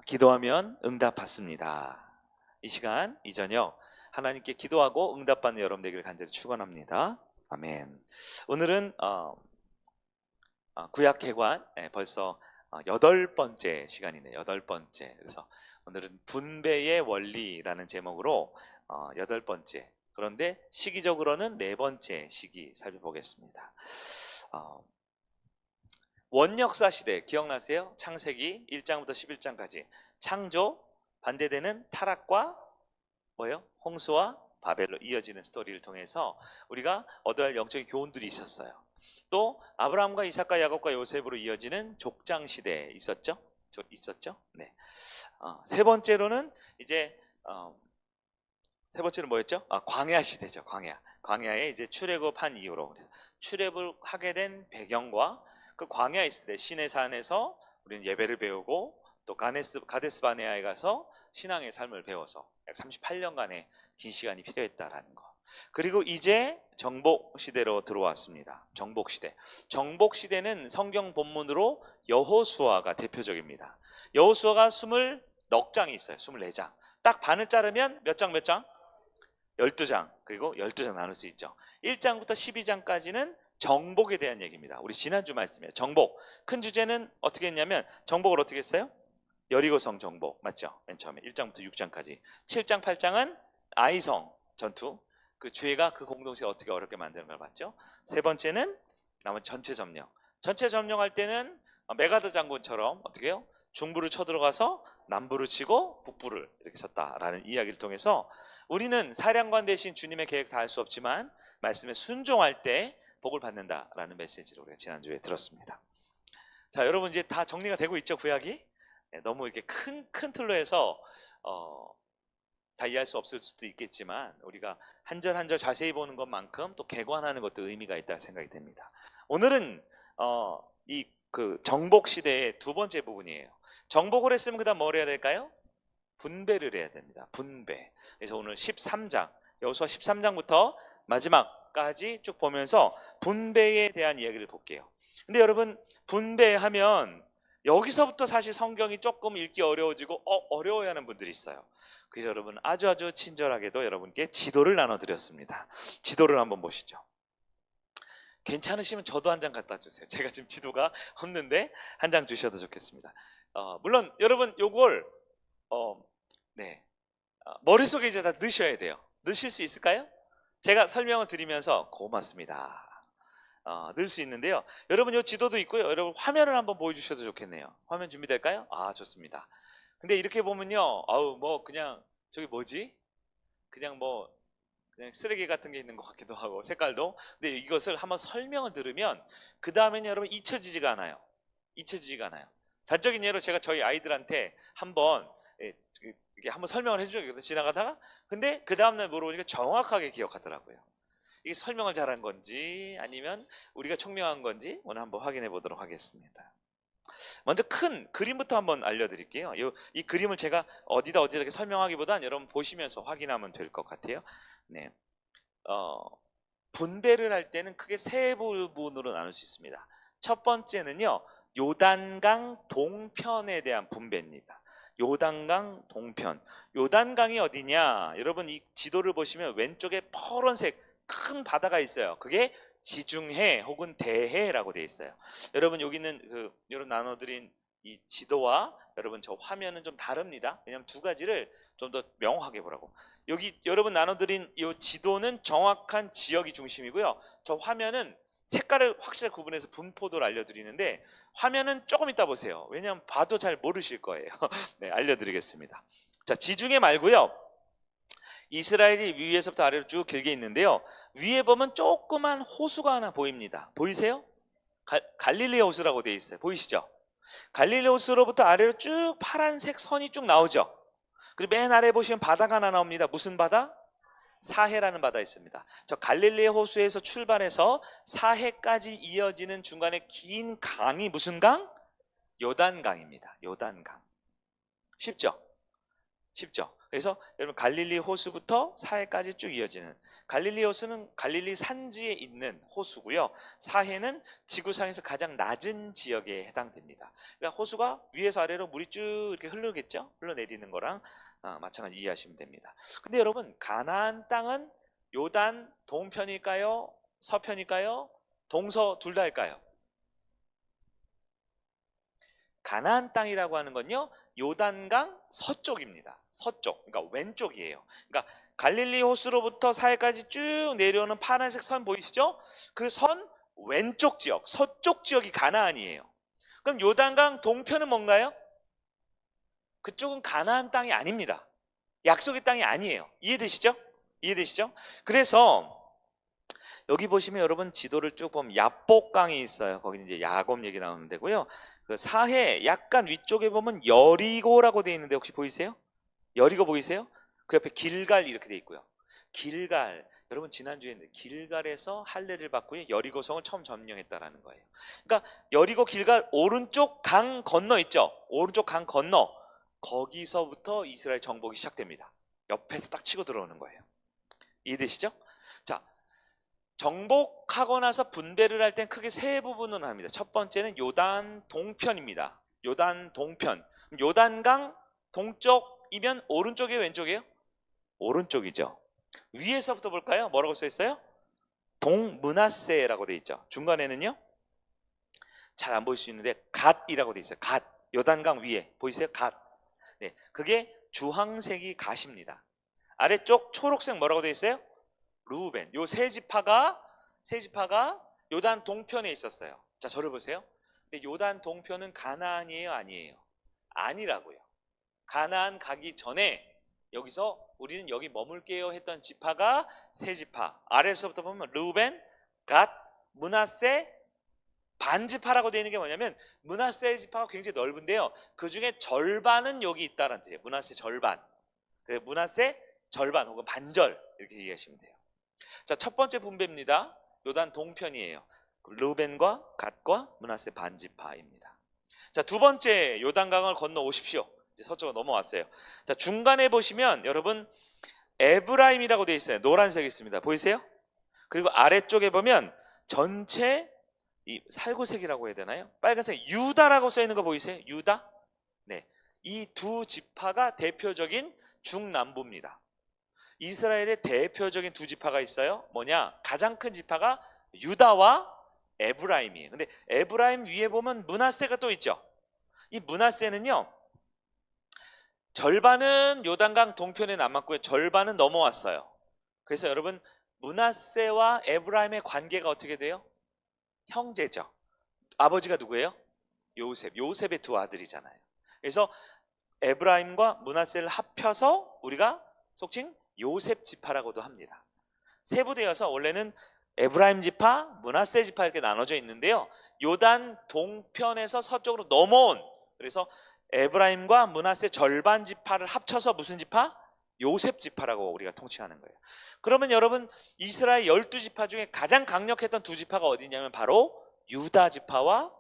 기도하면 응답받습니다. 이 시간, 이 저녁 하나님께 기도하고 응답받는 여러분 되기를 간절히 축원합니다. 아멘. 오늘은 구약개관 벌써 8번째 시간이네요. 8번째. 그래서 오늘은 분배의 원리라는 제목으로 8번째. 그런데 시기적으로는 4번째 시기 살펴보겠습니다. 원역사 시대 기억나세요? 창세기 1장부터 11장까지 창조, 반대되는 타락과 뭐예요? 홍수와 바벨로 이어지는 스토리를 통해서 우리가 얻어야 할 영적인 교훈들이 있었어요. 또 아브라함과 이삭과 야곱과 요셉으로 이어지는 족장 시대 있었죠? 네. 세 번째로는 이제 세 번째는 뭐였죠? 광야 시대죠. 광야에 이제 출애굽한 이후로 출애굽을 하게 된 배경과 그 광야에 있을 때 시내산에서 우리는 예배를 배우고 또 가데스 바네아에 가서 신앙의 삶을 배워서 약 38년간의 긴 시간이 필요했다라는 거. 그리고 이제 정복 시대로 들어왔습니다. 정복 시대. 정복 시대는 성경 본문으로 여호수아가 대표적입니다. 여호수아가 24장이 있어요. 24장. 딱 반을 자르면 몇 장? 12장. 그리고 12장 나눌 수 있죠. 1장부터 12장까지는 정복에 대한 얘기입니다. 우리 지난주 말씀이에요. 정복. 큰 주제는 어떻게 했냐면 정복을 어떻게 했어요? 여리고성 정복. 맞죠? 맨 처음에 1장부터 6장까지. 7장, 8장은 아이성 전투. 그 죄가 그 공동체를 어떻게 어렵게 만드는 걸 봤죠? 세 번째는 나머지 전체 점령. 전체 점령할 때는 메가더 장군처럼 어떻게 해요? 중부를 쳐들어가서 남부를 치고 북부를 이렇게 쳤다라는 이야기를 통해서 우리는 사령관 대신 주님의 계획 다 할 수 없지만 말씀에 순종할 때 복을 받는다라는 메시지를 우리가 지난주에 들었습니다. 자, 여러분 이제 다 정리가 되고 있죠, 구약이? 네, 너무 이렇게 큰 틀로 해서 다 이해할 수 없을 수도 있겠지만 우리가 한 절 한 절 자세히 보는 것만큼 또 개관하는 것도 의미가 있다 생각이 됩니다. 오늘은 이 그 정복 시대의 두 번째 부분이에요. 정복을 했으면 그다음 뭘 해야 될까요? 분배를 해야 됩니다. 분배. 그래서 오늘 13장, 여호수아 13장부터 마지막까지 쭉 보면서 분배에 대한 이야기를 볼게요. 근데 여러분 분배하면 여기서부터 사실 성경이 조금 읽기 어려워지고 어려워하는 분들이 있어요. 그래서 여러분 아주 친절하게도 여러분께 지도를 나눠드렸습니다. 지도를 한번 보시죠. 괜찮으시면 저도 한 장 갖다 주세요. 제가 지금 지도가 없는데 한 장 주셔도 좋겠습니다. 물론 여러분 요걸 머릿속에 이제 다 넣으셔야 돼요. 넣으실 수 있을까요? 제가 설명을 드리면서 고맙습니다. 넣을 수 있는데요. 여러분 요 지도도 있고요. 여러분 화면을 한번 보여주셔도 좋겠네요. 화면 준비될까요? 좋습니다. 근데 이렇게 보면요. 그냥 저기 뭐지? 그냥 쓰레기 같은 게 있는 것 같기도 하고 색깔도. 근데 이것을 한번 설명을 들으면 그 다음에는 여러분 잊혀지지가 않아요. 단적인 예로 제가 저희 아이들한테 한번 이렇게 한번 설명을 해주거든요. 지나가다가. 근데 그 다음날 물어보니까 정확하게 기억하더라고요. 이게 설명을 잘한 건지 아니면 우리가 총명한 건지 오늘 한번 확인해 보도록 하겠습니다. 먼저 큰 그림부터 한번 알려드릴게요. 이 그림을 제가 어디다 이렇게 설명하기보단 여러분 보시면서 확인하면 될 것 같아요. 네, 분배를 할 때는 크게 세 부분으로 나눌 수 있습니다. 첫 번째는요, 요단강 동편에 대한 분배입니다. 요단강 동편. 요단강이 어디냐? 여러분 이 지도를 보시면 왼쪽에 파란색 큰 바다가 있어요. 그게 지중해 혹은 대해라고 되어 있어요. 여러분 여기는 여러분 나눠드린 이 지도와 여러분 저 화면은 좀 다릅니다. 왜냐하면 두 가지를 좀 더 명확하게 보라고. 여기 여러분 나눠드린 이 지도는 정확한 지역이 중심이고요. 저 화면은 색깔을 확실히 구분해서 분포도를 알려드리는데 화면은 조금 이따 보세요. 왜냐하면 봐도 잘 모르실 거예요. 네, 알려드리겠습니다. 자, 지중해 말고요. 이스라엘이 위에서부터 아래로 쭉 길게 있는데요. 위에 보면 조그만 호수가 하나 보입니다. 보이세요? 갈릴리 호수라고 되어 있어요. 보이시죠? 갈릴리 호수로부터 아래로 쭉 파란색 선이 쭉 나오죠. 그리고 맨 아래 보시면 바다가 하나 나옵니다. 무슨 바다? 사해라는 바다 있습니다. 저 갈릴리 호수에서 출발해서 사해까지 이어지는 중간에 긴 강이 무슨 강? 요단강입니다. 요단강. 쉽죠? 쉽죠? 그래서 여러분 갈릴리 호수부터 사해까지 쭉 이어지는, 갈릴리 호수는 갈릴리 산지에 있는 호수고요. 사해는 지구상에서 가장 낮은 지역에 해당됩니다. 그러니까 호수가 위에서 아래로 물이 쭉 이렇게 흐르겠죠? 흘러내리는 거랑 마찬가지 이해하시면 됩니다. 근데 여러분, 가나안 땅은 요단 동편일까요? 서편일까요? 동서 둘 다일까요? 가나안 땅이라고 하는 건요, 요단강 서쪽입니다. 서쪽, 그러니까 왼쪽이에요. 그러니까 갈릴리 호수로부터 사해까지 쭉 내려오는 파란색 선 보이시죠? 그 선 왼쪽 지역, 서쪽 지역이 가나안이에요. 그럼 요단강 동편은 뭔가요? 그쪽은 가나안 땅이 아닙니다. 약속의 땅이 아니에요. 이해되시죠? 이해되시죠? 그래서 여기 보시면 여러분 지도를 쭉 보면 야복강이 있어요. 거기는 이제 야곱 얘기 나오는 데고요. 그 사해 약간 위쪽에 보면 여리고라고 되어 있는데 혹시 보이세요? 여리고 보이세요? 그 옆에 길갈 이렇게 되어 있고요. 길갈, 여러분 지난주에 길갈에서 할례를 받고요, 여리고성을 처음 점령했다라는 거예요. 그러니까 여리고 길갈 오른쪽 강 건너 있죠. 오른쪽 강 건너, 거기서부터 이스라엘 정복이 시작됩니다. 옆에서 딱 치고 들어오는 거예요. 이해되시죠? 자, 정복하고 나서 분배를 할 땐 크게 세 부분으로 합니다. 첫 번째는 요단 동편입니다. 요단 동편. 요단강 동쪽이면 오른쪽이에요, 왼쪽이에요? 오른쪽이죠. 위에서부터 볼까요? 뭐라고 써 있어요? 동므낫세라고 돼 있죠. 중간에는요, 잘 안 보일 수 있는데 갓이라고 돼 있어요. 갓. 요단강 위에 보이세요? 갓. 네, 그게 주황색이 갓입니다. 아래쪽 초록색 뭐라고 돼 있어요? 루벤. 요 세 지파가 요단 동편에 있었어요. 자, 저를 보세요. 근데 요단 동편은 가나안이에요, 아니에요? 아니라고요. 가나안 가기 전에 여기서 우리는 여기 머물게요 했던 지파가 세 지파. 아래에서부터 보면 루벤, 갓, 므낫세, 반지파라고 되어 있는 게 뭐냐면 므낫세 지파가 굉장히 넓은데요. 그 중에 절반은 여기 있다라는 뜻이에요. 므낫세 절반. 그래서 므낫세 절반 혹은 반절 이렇게 이해하시면 돼요. 자, 첫 번째 분배입니다. 요단 동편이에요. 르벤과 갓과 므낫세 반지파입니다. 자, 두 번째 요단강을 건너 오십시오. 이제 서쪽으로 넘어왔어요. 자, 중간에 보시면 여러분 에브라임이라고 되어 있어요. 노란색이 있습니다. 보이세요? 그리고 아래쪽에 보면 전체 이 살구색이라고 해야 되나요? 빨간색 유다라고 써 있는 거 보이세요? 유다? 네. 이 두 지파가 대표적인 중남부입니다. 이스라엘의 대표적인 두 지파가 있어요. 뭐냐? 가장 큰 지파가 유다와 에브라임이에요. 근데 에브라임 위에 보면 므낫세가 또 있죠. 이 므낫세는요, 절반은 요단강 동편에 남았고요, 절반은 넘어왔어요. 그래서 여러분, 므낫세와 에브라임의 관계가 어떻게 돼요? 형제죠. 아버지가 누구예요? 요셉. 요셉의 두 아들이잖아요. 그래서 에브라임과 므낫세를 합쳐서 우리가 속칭 요셉 지파라고도 합니다. 세부되어서 원래는 에브라임 지파, 므낫세 지파 이렇게 나눠져 있는데요. 요단 동편에서 서쪽으로 넘어온, 그래서 에브라임과 므낫세 절반 지파를 합쳐서 무슨 지파? 요셉 지파라고 우리가 통칭하는 거예요. 그러면 여러분, 이스라엘 12지파 중에 가장 강력했던 두 지파가 어디냐면 바로 유다 지파와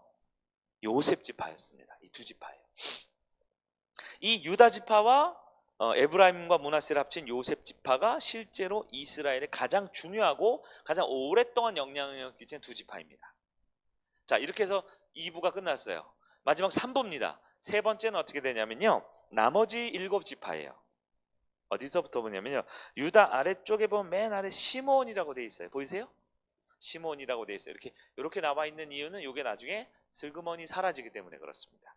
요셉 지파였습니다. 이 두 지파예요. 이 유다 지파와 에브라임과 므낫세를 합친 요셉 지파가 실제로 이스라엘의 가장 중요하고 가장 오랫동안 영향력을 끼친 두 지파입니다. 자, 이렇게 해서 2부가 끝났어요. 마지막 3부입니다. 세 번째는 어떻게 되냐면요, 나머지 7지파예요. 어디서부터 보냐면요, 유다 아래쪽에 보면 맨 아래 시몬이라고 되어 있어요. 보이세요? 시몬이라고 되어 있어요. 이렇게 나와 있는 이유는 이게 나중에 슬그머니 사라지기 때문에 그렇습니다.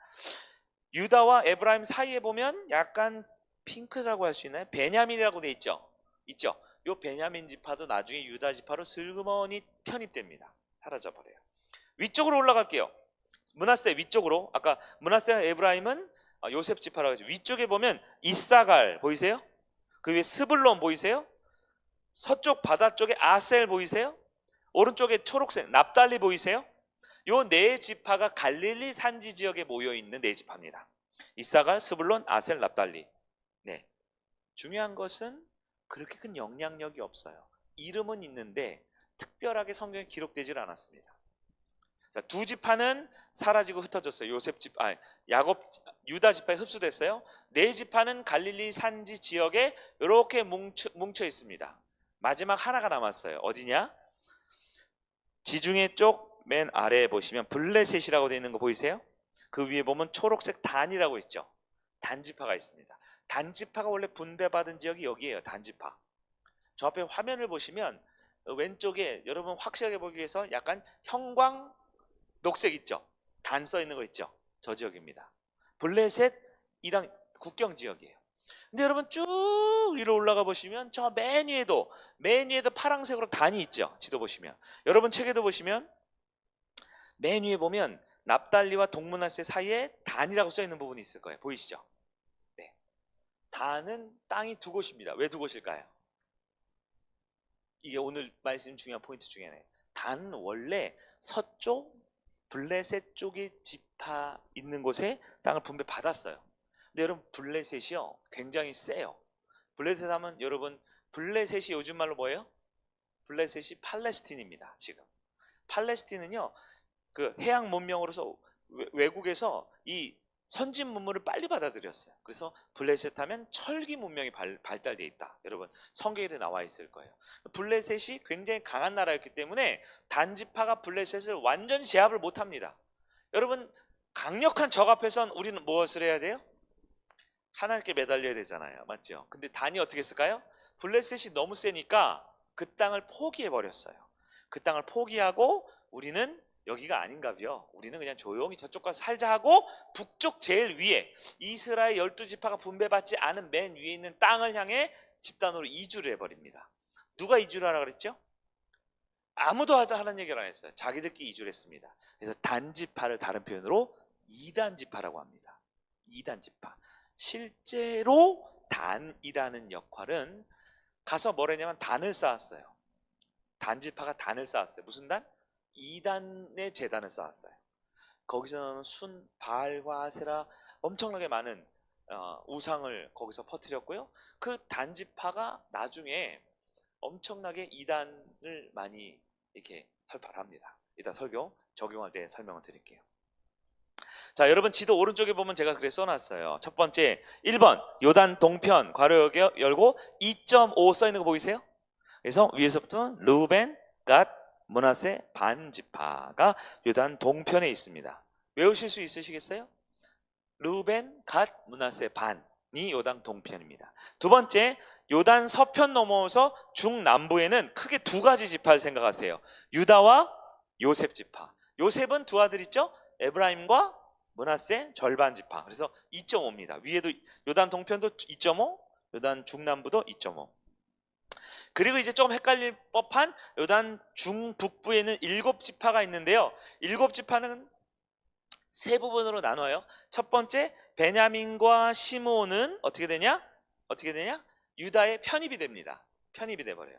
유다와 에브라임 사이에 보면 약간 핑크라고 할 수 있나요? 베냐민이라고 되어 있죠. 있죠. 이 베냐민 지파도 나중에 유다 지파로 슬그머니 편입됩니다. 사라져 버려요. 위쪽으로 올라갈게요. 므낫세 위쪽으로. 아까 므낫세와 에브라임은 요셉 지파라고 하죠. 위쪽에 보면 이사갈 보이세요? 그 위에 스불론 보이세요? 서쪽 바다 쪽에 아셀 보이세요? 오른쪽에 초록색 납달리 보이세요? 요 네 지파가 갈릴리 산지 지역에 모여 있는 네 지파입니다. 이사갈, 스불론, 아셀, 납달리. 네. 중요한 것은 그렇게 큰 영향력이 없어요. 이름은 있는데 특별하게 성경에 기록되질 않았습니다. 자, 두 지파는 사라지고 흩어졌어요. 야곱, 유다 지파에 흡수됐어요. 네 지파는 갈릴리 산지 지역에 이렇게 뭉쳐 있습니다. 마지막 하나가 남았어요. 어디냐? 지중해 쪽 맨 아래에 보시면 블레셋이라고 되어 있는 거 보이세요? 그 위에 보면 초록색 단이라고 있죠. 단지파가 있습니다. 단지파가 원래 분배받은 지역이 여기에요. 단지파. 저 앞에 화면을 보시면 왼쪽에 여러분 확실하게 보기 위해서 약간 형광 녹색 있죠? 단 써 있는 거 있죠? 저 지역입니다. 블레셋이랑 국경 지역이에요. 근데 여러분 쭉 위로 올라가 보시면 저 맨 위에도 파란색으로 단이 있죠? 지도 보시면. 여러분 책에도 보시면 맨 위에 보면 납달리와 동므낫세 사이에 단이라고 써 있는 부분이 있을 거예요. 보이시죠? 네. 단은 땅이 두 곳입니다. 왜 두 곳일까요? 이게 오늘 말씀 중요한 포인트 중에 하나예요. 단은 원래 서쪽 블레셋 쪽의 지파 있는 곳에 땅을 분배받았어요. 근데 여러분 블레셋이요 굉장히 세요. 블레셋 하면 여러분 블레셋이 요즘 말로 뭐예요? 블레셋이 팔레스틴입니다. 지금 팔레스틴은요 그 해양 문명으로서 외국에서 이 선진 문물을 빨리 받아들였어요. 그래서 블레셋 하면 철기 문명이 발달되어 있다. 여러분 성경에도 나와 있을 거예요. 블레셋이 굉장히 강한 나라였기 때문에 단지파가 블레셋을 완전히 제압을 못합니다. 여러분 강력한 적 앞에선 우리는 무엇을 해야 돼요? 하나님께 매달려야 되잖아요. 맞죠? 근데 단이 어떻게 했을까요? 블레셋이 너무 세니까 그 땅을 포기해 버렸어요. 그 땅을 포기하고 우리는 여기가 아닌가요? 우리는 그냥 조용히 저쪽 가서 살자 하고 북쪽 제일 위에 이스라엘 12지파가 분배받지 않은 맨 위에 있는 땅을 향해 집단으로 이주를 해버립니다. 누가 이주를 하라 그랬죠? 아무도 하는 얘기를 안 했어요. 자기들끼리 이주를 했습니다. 그래서 단지파를 다른 표현으로 이단지파라고 합니다. 이단지파. 실제로 단이라는 역할은 가서 뭘 했냐면 단을 쌓았어요. 단지파가 단을 쌓았어요. 무슨 단? 이단의 재단을 쌓았어요. 거기서는 순, 바알과 아세라 엄청나게 많은 우상을 거기서 퍼뜨렸고요. 그 단지파가 나중에 엄청나게 이단을 많이 이렇게 설파합니다. 이따 설교 적용할 때 설명을 드릴게요. 자, 여러분 지도 오른쪽에 보면 제가 그래 써놨어요. 첫 번째 1번 요단 동편 괄호 열고 2.5 써있는 거 보이세요? 그래서 위에서부터 르우벤, 갓, 므낫세 반지파가 요단 동편에 있습니다. 외우실 수 있으시겠어요? 르우벤, 갓, 므낫세 반이 요단 동편입니다. 두 번째 요단 서편 넘어서 중남부에는 크게 두 가지 지파를 생각하세요. 유다와 요셉 지파. 요셉은 두 아들 있죠? 에브라임과 므낫세 절반 지파. 그래서 2.5입니다. 위에도 요단 동편도 2.5, 요단 중남부도 2.5. 그리고 이제 조금 헷갈릴 법한 요단 중북부에는 7지파가 있는데요. 7지파는 세 부분으로 나눠요. 첫 번째 베냐민과 시므온은 어떻게 되냐? 유다의 편입이 됩니다. 편입이 돼버려요.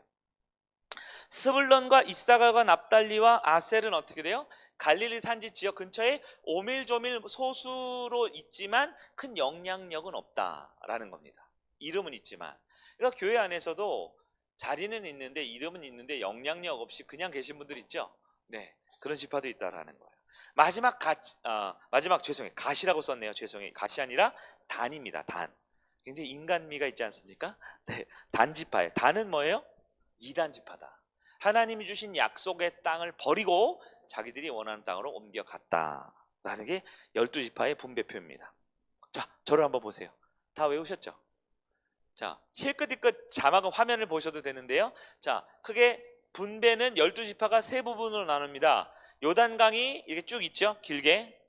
스불론과 이사갈과 납달리와 아셀은 어떻게 돼요? 갈릴리 산지 지역 근처에 오밀조밀 소수로 있지만 큰 영향력은 없다라는 겁니다. 이름은 있지만. 그러니까 교회 안에서도 자리는 있는데 이름은 있는데 영향력 없이 그냥 계신 분들 있죠? 네, 그런 지파도 있다라는 거예요. 갓이라고 썼네요. 죄송해요. 갓이 아니라 단입니다. 단. 굉장히 인간미가 있지 않습니까? 네, 단지파예요. 단은 뭐예요? 이단지파다. 하나님이 주신 약속의 땅을 버리고 자기들이 원하는 땅으로 옮겨갔다라는 게 12지파의 분배표입니다. 자, 저를 한번 보세요. 다 외우셨죠? 자, 힐끗힐끗 자막은 화면을 보셔도 되는데요. 자, 크게 분배는 12지파가 세 부분으로 나눕니다. 요단강이 이렇게 쭉 있죠. 길게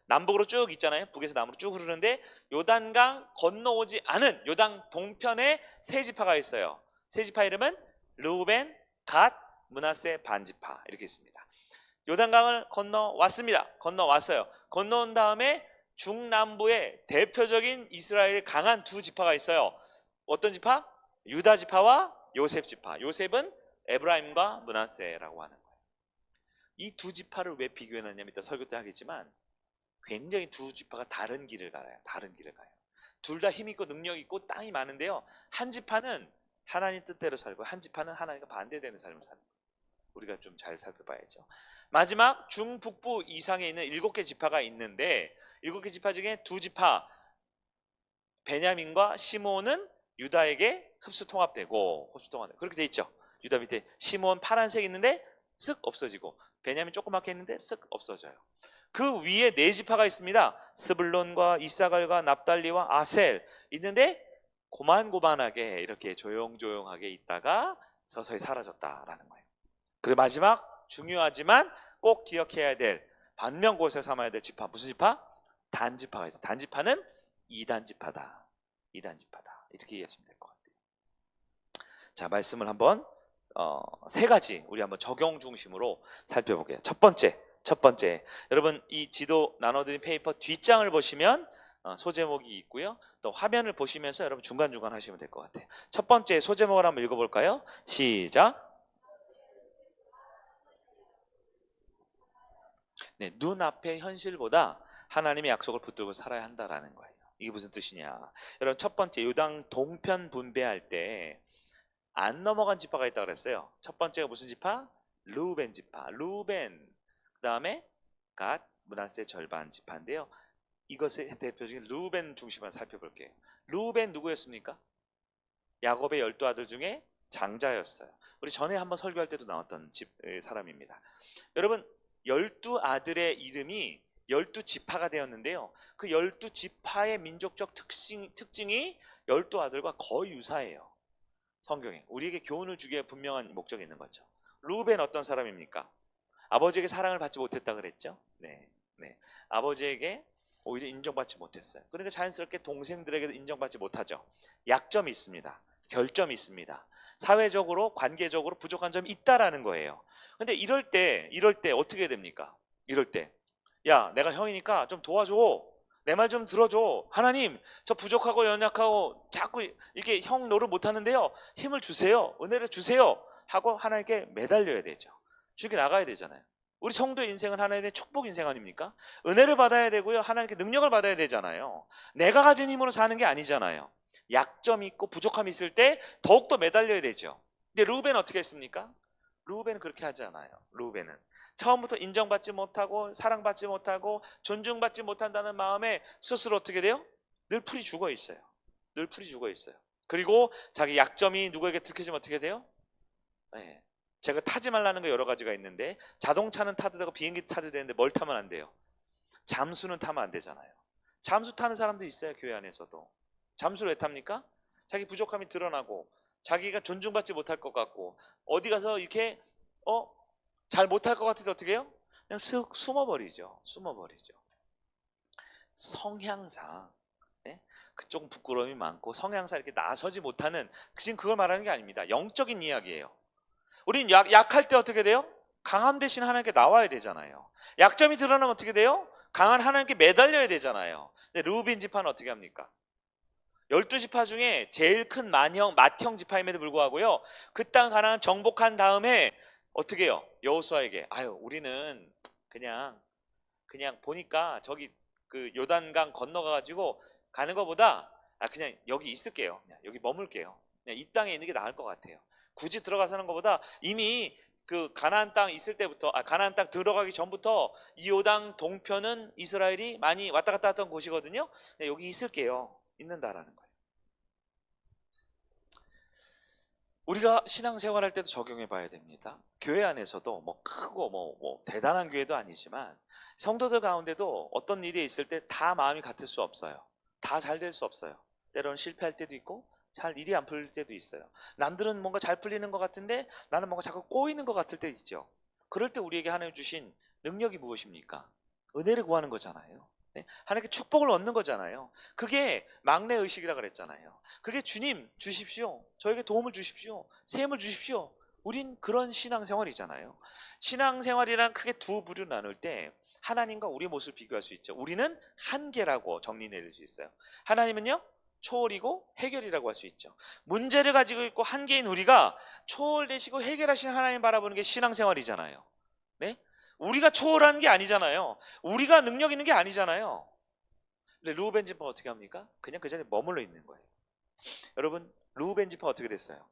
남북으로 쭉 있잖아요. 북에서 남으로 쭉 흐르는데 요단강 건너오지 않은 요단 동편에 세 지파가 있어요. 세 지파 이름은 르우벤, 갓, 므낫세 반지파 이렇게 있습니다. 요단강을 건너왔어요. 건너온 다음에 중남부에 대표적인 이스라엘의 강한 두 지파가 있어요. 어떤 지파? 유다 지파와 요셉 지파. 요셉은 에브라임과 므낫세라고 하는 거예요. 이 두 지파를 왜 비교해놨냐면 이따 설교 때 하겠지만 굉장히 두 지파가 다른 길을 가요. 둘 다 힘 있고 능력 있고 땅이 많은데요. 한 지파는 하나님 뜻대로 살고 한 지파는 하나님과 반대되는 삶을 사는 거예요. 우리가 좀 잘 살펴봐야죠. 마지막 중북부 이상에 있는 7개 지파가 있는데 7개 지파 중에 2지파 베냐민과 시므온은 유다에게 흡수 통합되고 그렇게 돼 있죠. 유다 밑에 시므온 파란색 있는데 쓱 없어지고 베냐민 조그맣게 있는데 쓱 없어져요. 그 위에 4지파가 있습니다. 스불론과 이사갈과 납달리와 아셀 있는데 고만고만하게 이렇게 조용조용하게 있다가 서서히 사라졌다라는 거예요. 그리고 마지막 중요하지만 꼭 기억해야 될 반면고세 삼아야 될 지파 무슨 지파? 단지파가 있어요. 단지파는 이단지파다. 이단지파다. 이렇게 이해하시면 될 것 같아요. 자, 말씀을 한번 3가지 우리 한번 적용 중심으로 살펴볼게요. 첫 번째 여러분 이 지도 나눠드린 페이퍼 뒷장을 보시면 소제목이 있고요. 또 화면을 보시면서 여러분 중간중간 하시면 될 것 같아요. 첫 번째 소제목을 한번 읽어볼까요? 시작. 네, 눈앞의 현실보다 하나님의 약속을 붙들고 살아야 한다라는 거예요. 이게 무슨 뜻이냐? 여러분 첫 번째 요단 동편 분배할 때 안 넘어간 지파가 있다고 그랬어요. 첫 번째가 무슨 지파? 루벤 지파. 루벤. 그 다음에 갓, 므낫세 절반 지파인데요. 이것의 대표적인 루벤 중심으로 살펴볼게요. 루벤 누구였습니까? 야곱의 12아들 중에 장자였어요. 우리 전에 한번 설교할 때도 나왔던 사람입니다. 여러분 12아들의 이름이 12지파가 되었는데요. 그 12지파의 민족적 특징이 12아들과 거의 유사해요. 성경에 우리에게 교훈을 주기에 분명한 목적이 있는 거죠. 루벤 어떤 사람입니까? 아버지에게 사랑을 받지 못했다 그랬죠. 네. 아버지에게 오히려 인정받지 못했어요. 그러니까 자연스럽게 동생들에게도 인정받지 못하죠. 약점이 있습니다. 결점이 있습니다. 사회적으로 관계적으로 부족한 점이 있다라는 거예요. 근데 이럴 때 어떻게 됩니까? 이럴 때 야, 내가 형이니까 좀 도와줘. 내 말 좀 들어줘. 하나님, 저 부족하고 연약하고 자꾸 이렇게 형 노릇 못하는데요. 힘을 주세요. 은혜를 주세요. 하고 하나님께 매달려야 되죠. 주께 나가야 되잖아요. 우리 성도의 인생은 하나님의 축복 인생 아닙니까? 은혜를 받아야 되고요. 하나님께 능력을 받아야 되잖아요. 내가 가진 힘으로 사는 게 아니잖아요. 약점이 있고 부족함이 있을 때 더욱더 매달려야 되죠. 근데 루벤은 어떻게 했습니까? 루벤은 그렇게 하지 않아요. 루벤은 처음부터 인정받지 못하고 사랑받지 못하고 존중받지 못한다는 마음에 스스로 어떻게 돼요? 늘 풀이 죽어 있어요. 늘 풀이 죽어 있어요. 그리고 자기 약점이 누구에게 들켜지면 어떻게 돼요? 네. 제가 타지 말라는 거 여러 가지가 있는데 자동차는 타도 되고 비행기 타도 되는데 뭘 타면 안 돼요? 잠수는 타면 안 되잖아요. 잠수 타는 사람도 있어요. 교회 안에서도. 잠수를 왜 탑니까? 자기 부족함이 드러나고 자기가 존중받지 못할 것 같고 어디 가서 이렇게 잘 못할 것 같은데 어떻게 해요? 그냥 쓱 숨어버리죠. 성향상 그쪽은 부끄러움이 많고 성향상 이렇게 나서지 못하는 지금 그걸 말하는 게 아닙니다. 영적인 이야기예요. 우린 약할 때 어떻게 돼요? 강함 대신 하나님께 나와야 되잖아요. 약점이 드러나면 어떻게 돼요? 강한 하나님께 매달려야 되잖아요. 근데 루빈 지파는 어떻게 합니까? 12지파 중에 제일 큰 맏형 지파임에도 불구하고요. 그 땅 가나안 정복한 다음에 어떻게 해요? 여호수아에게 우리는 그냥 보니까 저기 그 요단강 건너가가지고 가는 것보다 그냥 여기 있을게요. 그냥 여기 머물게요. 그냥 이 땅에 있는 게 나을 것 같아요. 굳이 들어가 사는 것보다 이미 그 가나안 땅 있을 때부터 가나안 땅 들어가기 전부터 이 요단 동편은 이스라엘이 많이 왔다 갔다 했던 곳이거든요. 여기 있을게요. 있는다라는 거예요. 우리가 신앙생활할 때도 적용해 봐야 됩니다. 교회 안에서도 뭐 크고 뭐 대단한 교회도 아니지만 성도들 가운데도 어떤 일이 있을 때 다 마음이 같을 수 없어요. 다 잘 될 수 없어요. 때로는 실패할 때도 있고 잘 일이 안 풀릴 때도 있어요. 남들은 뭔가 잘 풀리는 것 같은데 나는 뭔가 자꾸 꼬이는 것 같을 때 있죠. 그럴 때 우리에게 하나님 주신 능력이 무엇입니까? 은혜를 구하는 거잖아요. 하나님께 축복을 얻는 거잖아요. 그게 막내 의식이라 그랬잖아요. 그게 주님 주십시오. 저에게 도움을 주십시오. 셈을 주십시오. 우린 그런 신앙생활이잖아요. 신앙생활이란 크게 두 부류 나눌 때 하나님과 우리 모습을 비교할 수 있죠. 우리는 한계라고 정리 내릴 수 있어요. 하나님은요 초월이고 해결이라고 할 수 있죠. 문제를 가지고 있고 한계인 우리가 초월되시고 해결하신 하나님 바라보는 게 신앙생활이잖아요. 네? 우리가 초월한 게 아니잖아요. 우리가 능력 있는 게 아니잖아요. 근데 루벤 지파가 어떻게 합니까? 그냥 그 자리에 머물러 있는 거예요. 여러분 루벤 지파가 어떻게 됐어요?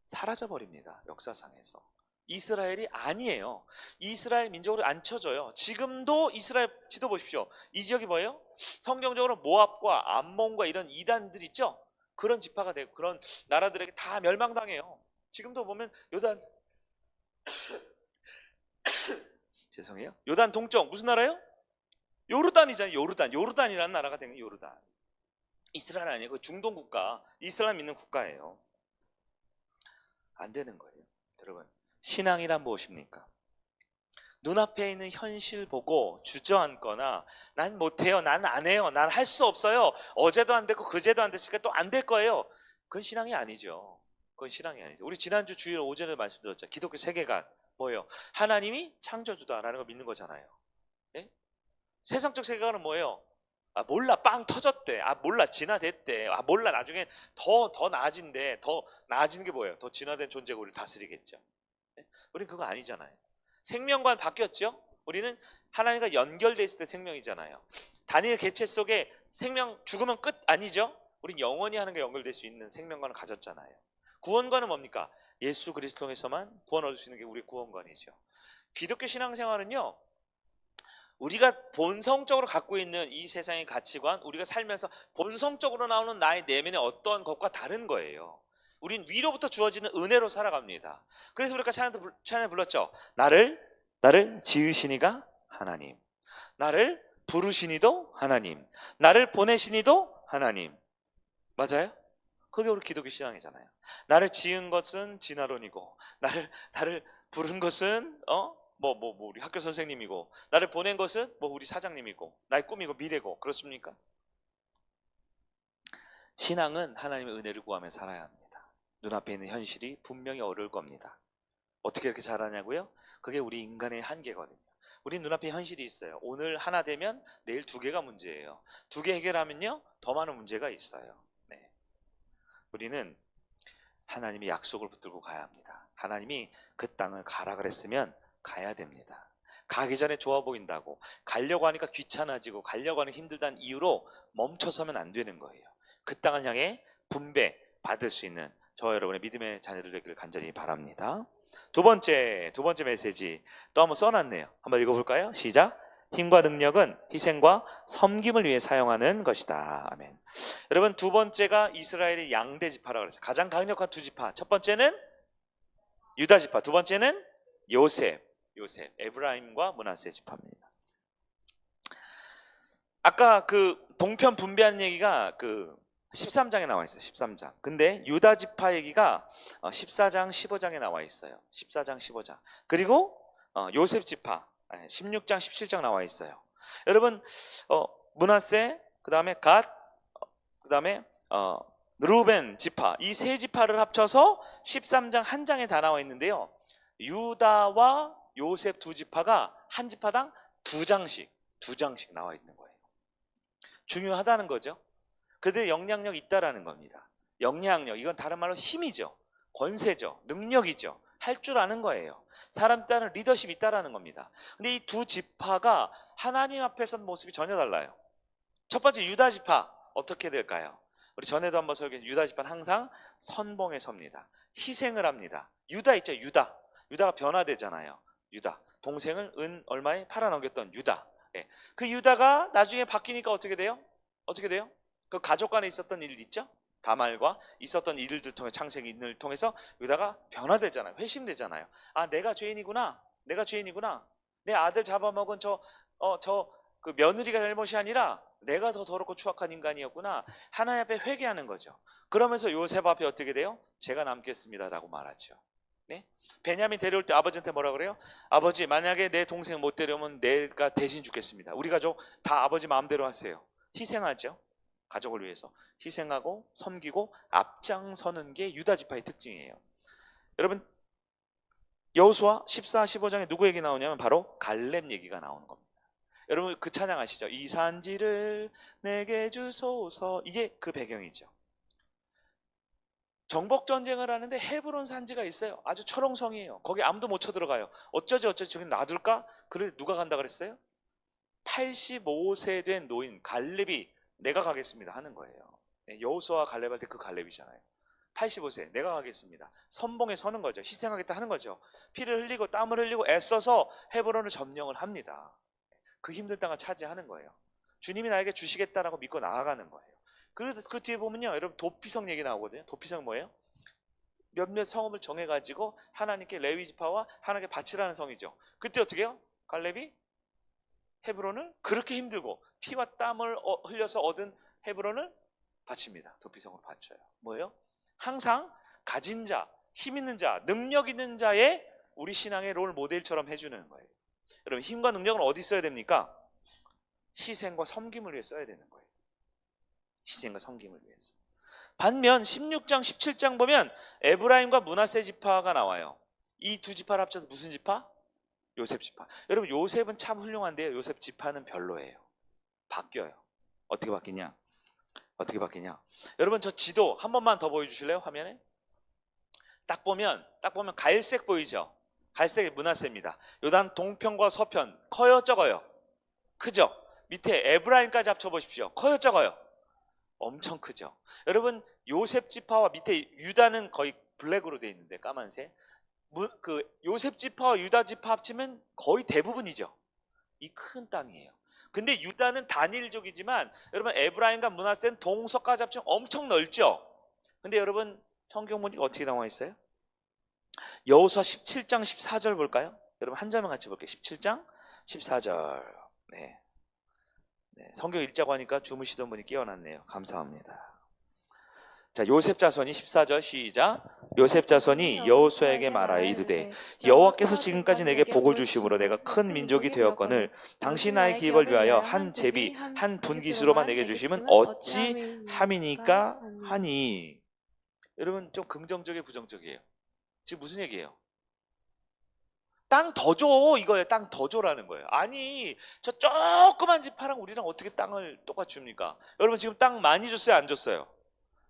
사라져 버립니다. 역사상에서. 이스라엘이 아니에요. 이스라엘 민족으로 안 쳐져요. 지금도 이스라엘 지도 보십시오. 이 지역이 뭐예요? 성경적으로 모압과 암몬과 이런 이단들 있죠? 그런 지파가 되고 그런 나라들에게 다 멸망당해요. 지금도 보면 요단 죄송해요. 요단 동쪽 무슨 나라예요? 요르단이잖아요. 요르단이라는 나라가 되는 요르단. 이스라엘 아니에요. 그 중동 국가, 이슬람 있는 국가예요. 안 되는 거예요. 여러분, 신앙이란 무엇입니까? 눈앞에 있는 현실 보고 주저앉거나 난 못해요, 난 안 해요, 난 할 수 없어요, 어제도 안 됐고 그제도 안 됐으니까 또 안 될 거예요. 그건 신앙이 아니죠. 그건 신앙이 아니죠. 우리 지난주 주일 오전에 말씀드렸죠. 기독교 세계관 뭐예요? 하나님이 창조주다라는 걸 믿는 거잖아요. 예? 세상적 세계관은 뭐예요? 아 몰라 빵 터졌대, 아 몰라 진화됐대, 아 몰라 나중에 더 나아진대. 더 나아지는 게 뭐예요? 더 진화된 존재가 우리를 다스리겠죠. 예? 우린 그거 아니잖아요. 생명관 바뀌었죠? 우리는 하나님과 연결돼 있을 때 생명이잖아요. 단일 개체 속에 생명 죽으면 끝 아니죠? 우린 영원히 하나님과 연결될 수 있는 생명관을 가졌잖아요. 구원관은 뭡니까? 예수 그리스도 통해서만 구원 얻을 수 있는 게 우리 구원관이죠. 기독교 신앙생활은요, 우리가 본성적으로 갖고 있는 이 세상의 가치관, 우리가 살면서 본성적으로 나오는 나의 내면의 어떤 것과 다른 거예요. 우린 위로부터 주어지는 은혜로 살아갑니다. 그래서 우리가 찬양 불렀죠. 나를 지으시니가 하나님, 나를 부르시니도 하나님, 나를 보내시니도 하나님. 맞아요? 그게 우리 기독교 신앙이잖아요. 나를 지은 것은 진화론이고, 나를 부른 것은 우리 학교 선생님이고, 나를 보낸 것은 우리 사장님이고, 나의 꿈이고 미래고. 그렇습니까? 신앙은 하나님의 은혜를 구하며 살아야 합니다. 눈앞에 있는 현실이 분명히 어려울 겁니다. 어떻게 이렇게 잘하냐고요? 그게 우리 인간의 한계거든요. 우리 눈앞에 현실이 있어요. 오늘 하나 되면 내일 두 개가 문제예요. 두 개 해결하면요 더 많은 문제가 있어요. 네. 우리는 하나님의 약속을 붙들고 가야 합니다. 하나님이 그 땅을 가라 그랬으면 가야 됩니다. 가기 전에 좋아 보인다고, 가려고 하니까 귀찮아지고 가려고 하는 힘들다는 이유로 멈춰서면 안 되는 거예요. 그 땅을 향해 분배 받을 수 있는 저와 여러분의 믿음의 자녀들 되기를 간절히 바랍니다. 두 번째 메시지 또 한번 써놨네요. 한번 읽어볼까요? 시작. 힘과 능력은 희생과 섬김을 위해 사용하는 것이다. 아멘. 여러분, 두 번째가 이스라엘의 양대 지파라고 그랬어요. 가장 강력한 두 지파. 첫 번째는 유다 지파, 두 번째는 요셉, 에브라임과 므낫세 지파입니다. 아까 그 동편 분배하는 얘기가 그 13장에 나와 있어요. 13장. 근데 유다 지파 얘기가 14장, 15장에 나와 있어요. 14장, 15장. 그리고 요셉 지파 16장, 17장 나와 있어요. 여러분, 므낫세, 그다음에 갓, 그다음에 르우벤 지파, 이 세 지파를 합쳐서 13장 한 장에 다 나와 있는데요. 유다와 요셉 두 지파가 한 지파당 두 장씩 나와 있는 거예요. 중요하다는 거죠. 그들의 영향력이 있다라는 겁니다. 영향력, 이건 다른 말로 힘이죠. 권세죠. 능력이죠. 할 줄 아는 거예요. 사람 따는 리더십이 있다라는 겁니다. 근데 이 두 지파가 하나님 앞에 선 모습이 전혀 달라요. 첫 번째 유다 지파 어떻게 될까요? 우리 전에도 한번 설교했는데 유다 지파는 항상 선봉에 섭니다. 희생을 합니다. 유다 있죠. 유다가 변화되잖아요. 유다, 동생을 은 얼마에 팔아넘겼던 유다. 예. 그 유다가 나중에 바뀌니까 어떻게 돼요? 그 가족 간에 있었던 일 있죠? 다말과 있었던 일들 통해 창세기를 통해서 유다가 변화되잖아요. 회심되잖아요. 아, 내가 죄인이구나. 내 아들 잡아먹은 그 며느리가 잘못이 아니라 내가 더 더럽고 추악한 인간이었구나. 하나님 앞에 회개하는 거죠. 그러면서 요셉 앞에 어떻게 돼요? 제가 남겠습니다라고 말하죠. 네? 베냐민 데려올 때 아버지한테 뭐라 그래요? 아버지, 만약에 내 동생 못 데려오면 내가 대신 죽겠습니다. 우리 가족 다 아버지 마음대로 하세요. 희생하죠. 가족을 위해서 희생하고 섬기고 앞장서는 게 유다 지파의 특징이에요. 여러분, 여호수아 14, 15장에 누구 얘기 나오냐면 바로 갈렙 얘기가 나오는 겁니다. 여러분 그 찬양 아시죠? 이 산지를 내게 주소서. 이게 그 배경이죠. 정복 전쟁을 하는데 헤브론 산지가 있어요. 아주 철옹성이에요. 거기 아무도 못 쳐들어가요. 어쩌지 저기 놔둘까? 그래 누가 간다 그랬어요? 85세 된 노인 갈렙이 내가 가겠습니다 하는 거예요. 여호수아 갈렙 할 때 그 갈렙이잖아요. 85세 내가 가겠습니다. 선봉에 서는 거죠. 희생하겠다 하는 거죠. 피를 흘리고 땀을 흘리고 애써서 헤브론을 점령을 합니다. 그 힘든 땅을 차지하는 거예요. 주님이 나에게 주시겠다라고 믿고 나아가는 거예요. 그 뒤에 보면요, 여러분 도피성 얘기 나오거든요. 도피성 뭐예요? 몇몇 성읍을 정해가지고 하나님께 레위 지파와 하나님께 바치라는 성이죠. 그때 어떻게 해요? 갈렙이 헤브론을 그렇게 힘들고 피와 땀을 흘려서 얻은 헤브론을 바칩니다. 도피성으로 바쳐요. 뭐예요? 항상 가진 자, 힘 있는 자, 능력 있는 자의 우리 신앙의 롤 모델처럼 해주는 거예요. 여러분 힘과 능력은 어디 써야 됩니까? 희생과 섬김을 위해 써야 되는 거예요. 희생과 섬김을 위해서. 반면 16장 17장 보면 에브라임과 므낫세 지파가 나와요. 이 두 지파를 합쳐서 무슨 지파? 요셉 지파. 여러분 요셉은 참 훌륭한데요, 요셉 지파는 별로예요. 바뀌어요. 어떻게 바뀌냐? 어떻게 바뀌냐? 여러분 저 지도 한 번만 더 보여주실래요? 화면에 딱 보면 갈색 보이죠? 갈색이 므낫세입니다. 요단 동편과 서편 커요 적어요? 크죠? 밑에 에브라임까지 합쳐보십시오. 커요 적어요? 엄청 크죠. 여러분 요셉 지파와 밑에 유다는 거의 블랙으로 되어 있는데 까만색, 그 요셉 지파와 유다 지파 합치면 거의 대부분이죠. 이 큰 땅이에요. 근데 유다는 단일족이지만 여러분 에브라임과 므낫세는 동서까지 합치면 엄청 넓죠. 근데 여러분 성경 보니까 어떻게 나와 있어요? 여호수아 17장 14절 볼까요? 여러분 한 장만 같이 볼게요. 17장 14절. 네. 성경 읽자고 하니까 주무시던 분이 깨어났네요. 감사합니다. 자, 요셉 자손이 14절 시작. 요셉 자손이 여호수아에게 말하여 이르되 여호와께서 지금까지 내게 복을 주심으로 내가 큰 민족이 되었거늘 당신 나의 기업을 위하여 한 제비 한 분깃으로만 내게 주심은 어찌 함이니까 하니. 여러분 좀 긍정적이에요, 부정적이에요? 지금 무슨 얘기예요? 땅 더 줘 이거예요. 땅 더 줘라는 거예요. 아니 저 조그만 지파랑 우리랑 어떻게 땅을 똑같이 줍니까? 여러분 지금 땅 많이 줬어요, 안 줬어요?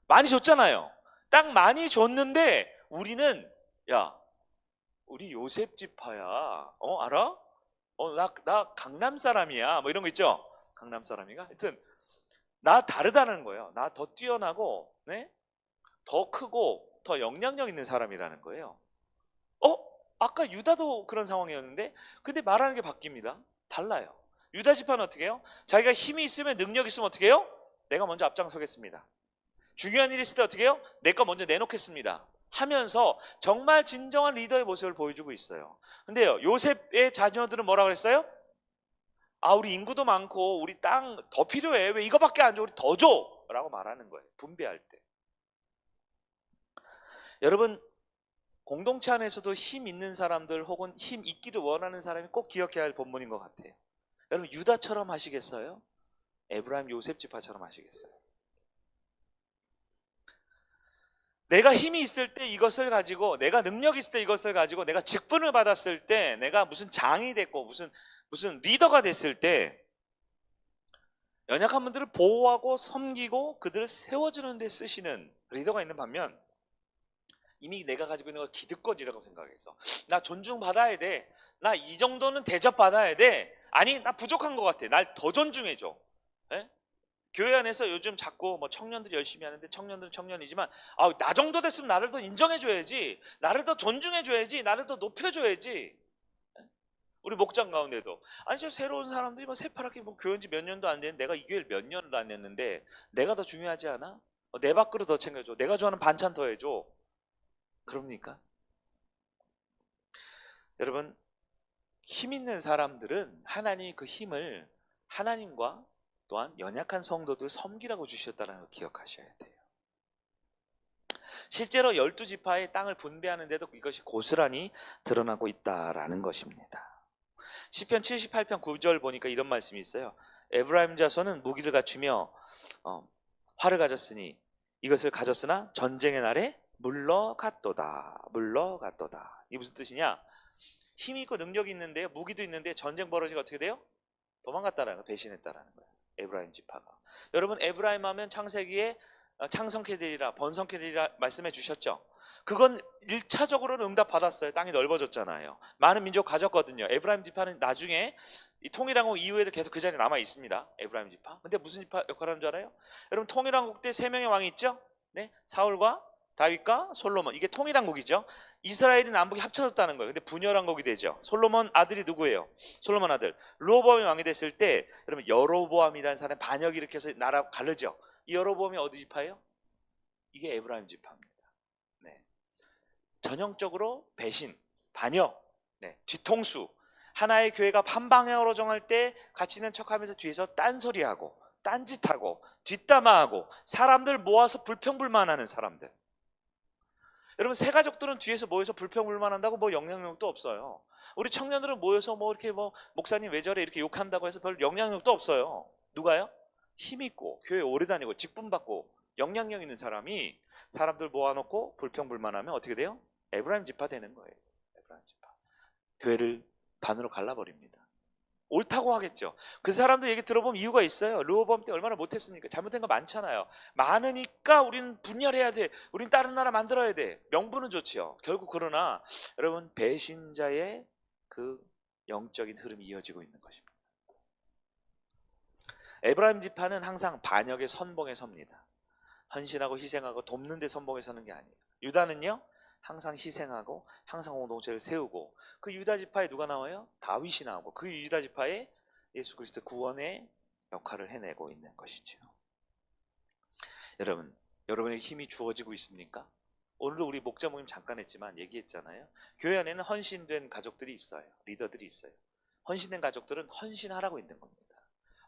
많이 줬잖아요. 땅 많이 줬는데 우리는 야 우리 요셉 지파야. 알아? 나 강남 사람이야. 뭐 이런 거 있죠? 강남 사람이가? 하여튼 나 다르다는 거예요. 나 더 뛰어나고 네? 더 크고 더 영향력 있는 사람이라는 거예요. 아까 유다도 그런 상황이었는데 근데 말하는 게 바뀝니다. 달라요. 유다 지파는 어떻게 해요? 자기가 힘이 있으면 능력이 있으면 어떻게 해요? 내가 먼저 앞장서겠습니다. 중요한 일이 있을 때 어떻게 해요? 내가 먼저 내놓겠습니다 하면서 정말 진정한 리더의 모습을 보여주고 있어요. 근데요 요셉의 자녀들은 뭐라 그랬어요? 우리 인구도 많고 우리 땅 더 필요해. 왜 이거밖에 안 줘? 우리 더 줘! 라고 말하는 거예요. 분배할 때. 여러분 공동체 안에서도 힘 있는 사람들 혹은 힘 있기를 원하는 사람이 꼭 기억해야 할 본문인 것 같아요. 여러분 유다처럼 하시겠어요? 에브라임 요셉 지파처럼 하시겠어요? 내가 힘이 있을 때 이것을 가지고, 내가 능력이 있을 때 이것을 가지고, 내가 직분을 받았을 때, 내가 무슨 장이 됐고 무슨 리더가 됐을 때 연약한 분들을 보호하고 섬기고 그들을 세워주는 데 쓰시는 리더가 있는 반면 이미 내가 가지고 있는 걸 기득권이라고 생각해서 나 존중받아야 돼, 나 이 정도는 대접받아야 돼, 아니 나 부족한 것 같아, 날 더 존중해줘. 네? 교회 안에서 요즘 자꾸 뭐 청년들이 열심히 하는데 청년들은 청년이지만 나 정도 됐으면 나를 더 인정해줘야지, 나를 더 존중해줘야지, 나를 더 높여줘야지. 우리 목장 가운데도 아니 저 새로운 사람들이 뭐 새파랗게 뭐 교회 온지 몇 년도 안 됐는데 내가 이 교회를 몇 년을 다녔는데 내가 더 중요하지 않아? 내 밥그릇 더 챙겨줘, 내가 좋아하는 반찬 더 해줘. 그럽니까? 여러분 힘 있는 사람들은 하나님이 그 힘을 하나님과 또한 연약한 성도들 섬기라고 주셨다는 걸 기억하셔야 돼요. 실제로 12지파의 땅을 분배하는데도 이것이 고스란히 드러나고 있다라는 것입니다. 시편 78편 9절 보니까 이런 말씀이 있어요. 에브라임 자손은 무기를 갖추며 활을 가졌으니 이것을 가졌으나 전쟁의 날에 물러갔도다. 물러갔도다. 이게 무슨 뜻이냐? 힘이 있고 능력이 있는데 무기도 있는데 전쟁 벌어지가 어떻게 돼요? 도망갔다라는 거, 배신했다라는 거예요. 에브라임 지파가. 여러분 에브라임 하면 창세기에 창성케 되리라 번성케 되리라 말씀해 주셨죠. 그건 1차적으로는 응답 받았어요. 땅이 넓어졌잖아요. 많은 민족 가졌거든요. 에브라임 지파는 나중에 이 통일왕국 이후에도 계속 그 자리에 남아 있습니다. 에브라임 지파. 근데 무슨 지파 역할을 하는 줄 알아요? 여러분 통일왕국 때 3명의 왕이 있죠? 네, 사울과 다윗과 솔로몬, 이게 통일왕국이죠. 이스라엘이 남북이 합쳐졌다는 거예요. 근데 분열왕국이 되죠. 솔로몬 아들이 누구예요? 솔로몬 아들 르호보암이 왕이 됐을 때, 여러분 여로보암이라는 사람이 반역을 일으켜서 나라 가르죠. 이 여로보암이 어디 지파예요? 이게 에브라임 지파입니다. 네. 전형적으로 배신, 반역, 네, 뒤통수. 하나의 교회가 반방향으로 정할 때 같이 있는 척하면서 뒤에서 딴소리하고 딴짓하고 뒷담화하고 사람들 모아서 불평불만하는 사람들. 여러분 새 가족들은 뒤에서 모여서 불평불만한다고 뭐 영향력도 없어요. 우리 청년들은 모여서 뭐 이렇게 뭐 목사님 왜 저래 이렇게 욕한다고 해서 별 영향력도 없어요. 누가요? 힘 있고 교회 오래 다니고 직분 받고 영향력 있는 사람이 사람들 모아놓고 불평불만하면 어떻게 돼요? 에브라임 지파 되는 거예요. 에브라임 지파. 교회를 반으로 갈라버립니다. 옳다고 하겠죠. 그 사람들 얘기 들어보면 이유가 있어요. 르호보암 때 얼마나 못했습니까? 잘못된 거 많잖아요. 많으니까 우리는 분열해야 돼. 우린 다른 나라 만들어야 돼. 명분은 좋지요. 결국 그러나 여러분 배신자의 그 영적인 흐름이 이어지고 있는 것입니다. 에브라임 지파는 항상 반역의 선봉에 섭니다. 헌신하고 희생하고 돕는 데 선봉에 서는 게 아니에요. 유다는요, 항상 희생하고 항상 공동체를 세우고, 그 유다 지파에 누가 나와요? 다윗이 나오고, 그 유다 지파에 예수 그리스도 구원의 역할을 해내고 있는 것이죠. 여러분, 여러분에게 힘이 주어지고 있습니까? 오늘도 우리 목자 모임 잠깐 했지만 얘기했잖아요. 교회 안에는 헌신된 가족들이 있어요. 리더들이 있어요. 헌신된 가족들은 헌신하라고 있는 겁니다.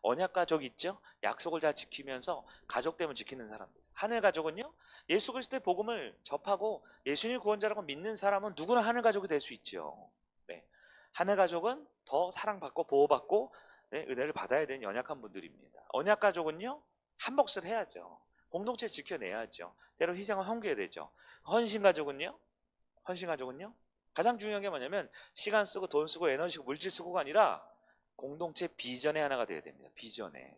언약 가족 있죠? 약속을 잘 지키면서 가족 때문에 지키는 사람들. 하늘 가족은요, 예수 그리스도의 복음을 접하고 예수님 구원자라고 믿는 사람은 누구나 하늘 가족이 될 수 있죠. 네. 하늘 가족은 더 사랑받고 보호받고, 네, 은혜를 받아야 되는 연약한 분들입니다. 언약 가족은요, 한 몫을 해야죠. 공동체 지켜내야죠. 때로 희생을 섬겨야 되죠. 헌신 가족은요, 가장 중요한 게 뭐냐면 시간 쓰고 돈 쓰고 에너지 쓰고 물질 쓰고가 아니라 공동체 비전의 하나가 되어야 됩니다. 비전에.